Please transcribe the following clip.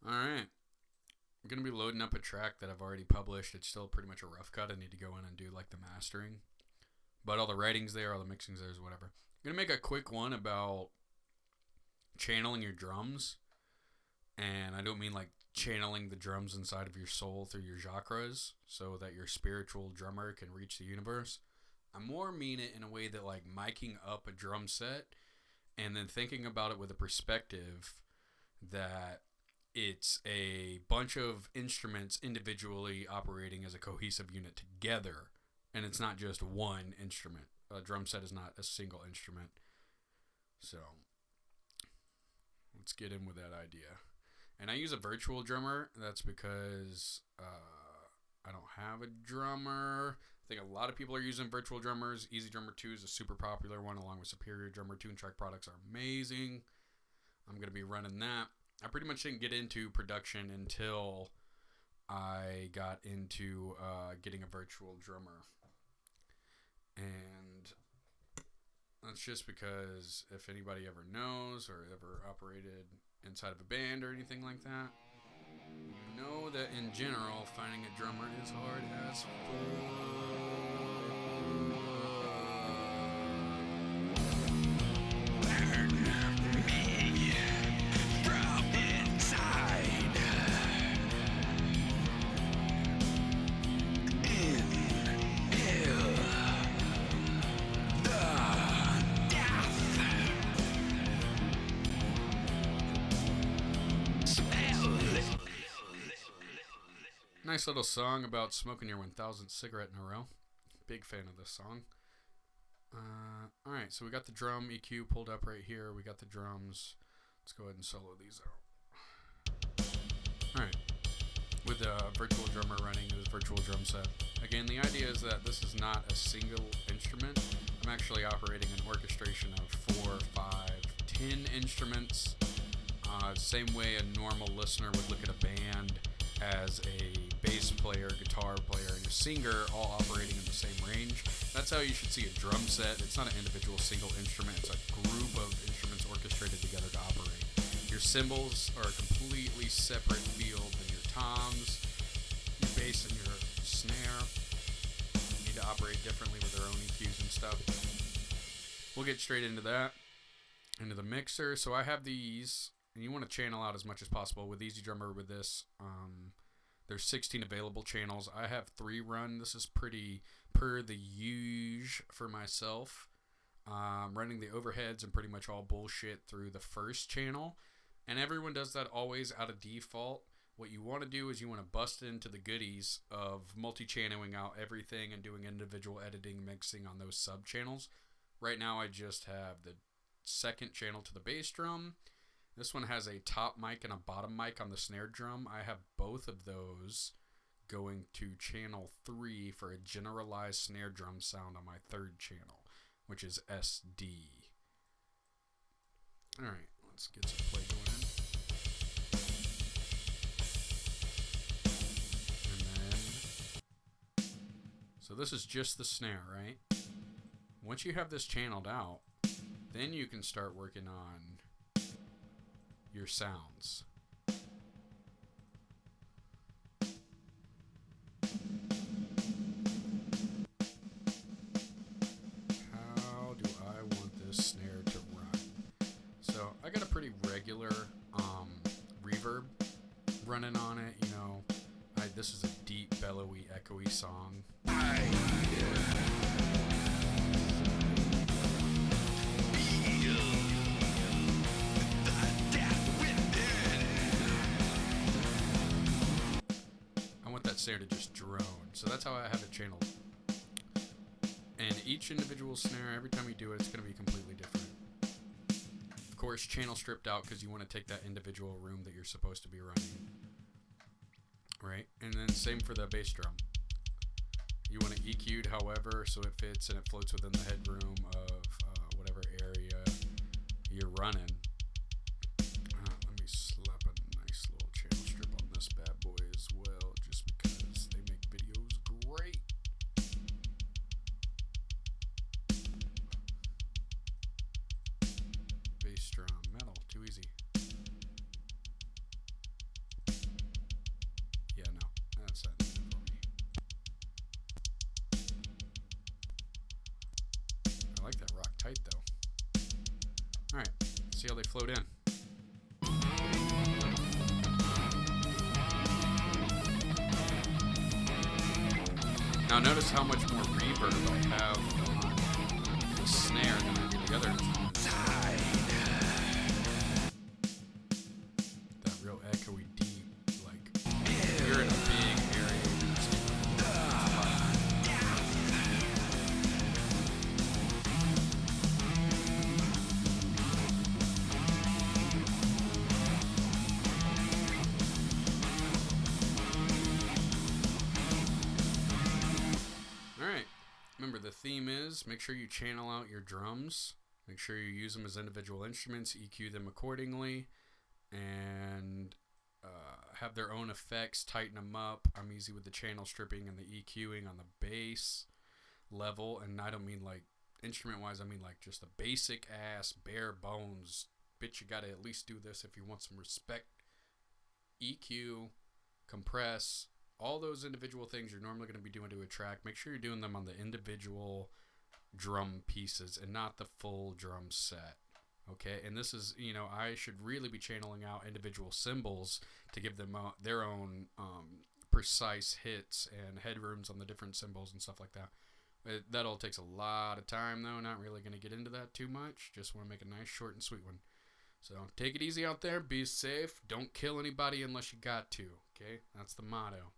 All right. I'm going to be loading up a track that I've already published. It's still pretty much a rough cut. I need to go in and do like the mastering. But all the writing's there, all the mixing's there, whatever. I'm going to make a quick one about channeling your drums. And I don't mean like channeling the drums inside of your soul through your chakras so that your spiritual drummer can reach the universe. I more mean it in a way that like miking up a drum set and then thinking about it with a perspective that it's a bunch of instruments individually operating as a cohesive unit together, and it's not just one instrument. A drum set is not a single instrument. So let's get in with that idea. And I use a virtual drummer. That's because I don't have a drummer. I think a lot of people are using virtual drummers. Easy Drummer 2 is a super popular one, along with Superior Drummer. Toontrack products are amazing. I'm going to be running that. I pretty much didn't get into production until I got into getting a virtual drummer. And that's just because if anybody ever knows or ever operated inside of a band or anything like that, you know that in general, finding a drummer is hard as fuck. Nice little song about smoking your 1000th cigarette in a row. Big fan of this song. Alright, so we got the drum EQ pulled up right here. We got the drums. Let's go ahead and solo these out. Alright, with the virtual drummer running this virtual drum set. Again, the idea is that this is not a single instrument. I'm actually operating an orchestration of 4, 5, 10 instruments. Same way a normal listener would look at a band as a bass player, guitar player, and a singer all operating in the same range. That's how you should see a drum set. It's not an individual single instrument. It's a group of instruments orchestrated together to operate. Your cymbals are a completely separate field than your toms, your bass, and your snare. You need to operate differently with their own EQs and stuff. We'll get straight into that, into the mixer. So I have these, and you want to channel out as much as possible with Easy Drummer with this. There's 16 available channels. I have 3 run. This is pretty per the usual for myself. Running the overheads and pretty much all bullshit through the first channel. And everyone does that always out of default. What you want to do is you want to bust into the goodies of multi-channeling out everything and doing individual editing, mixing on those sub-channels. Right now I just have the second channel to the bass drum. This one has a top mic and a bottom mic on the snare drum. I have both of those going to channel 3 for a generalized snare drum sound on my third channel, which is SD. Alright, let's get some play going in. And then, so this is just the snare, right? Once you have this channeled out, then you can start working on your sounds. How do I want this snare to run? So I got a pretty regular reverb running on it. You know, this is a deep, bellowy, echoey song. Snare to just drone. So that's how I have it channeled. And each individual snare, every time you do it, it's going to be completely different. Of course, channel stripped out because you want to take that individual room that you're supposed to be running. Right? And then same for the bass drum. You want it EQ'd however so it fits and it floats within the headroom of whatever area you're running. Let me slap a nice little channel strip on this bad boy as well, just because they make videos great. Bass drum, metal, too easy. tight though. Alright, see how they float in. Now notice how much more reverb I have on the snare than I do the other instruments. That real echoey deep, like you're in a big area. Remember, the theme is make sure you channel out your drums, make sure you use them as individual instruments, EQ them accordingly, and have their own effects, tighten them up. I'm easy with the channel stripping and the EQing on the bass level, and I don't mean like instrument-wise, I mean like just the basic ass, bare bones. Bitch, you gotta at least do this if you want some respect. EQ, compress, all those individual things you're normally going to be doing to a track, make sure you're doing them on the individual drum pieces and not the full drum set. Okay, and this is, you know, I should really be channeling out individual cymbals to give them their own precise hits and headrooms on the different cymbals and stuff like that. That all takes a lot of time, though. Not really going to get into that too much. Just want to make a nice, short, and sweet one. So take it easy out there. Be safe. Don't kill anybody unless you got to. Okay, that's the motto.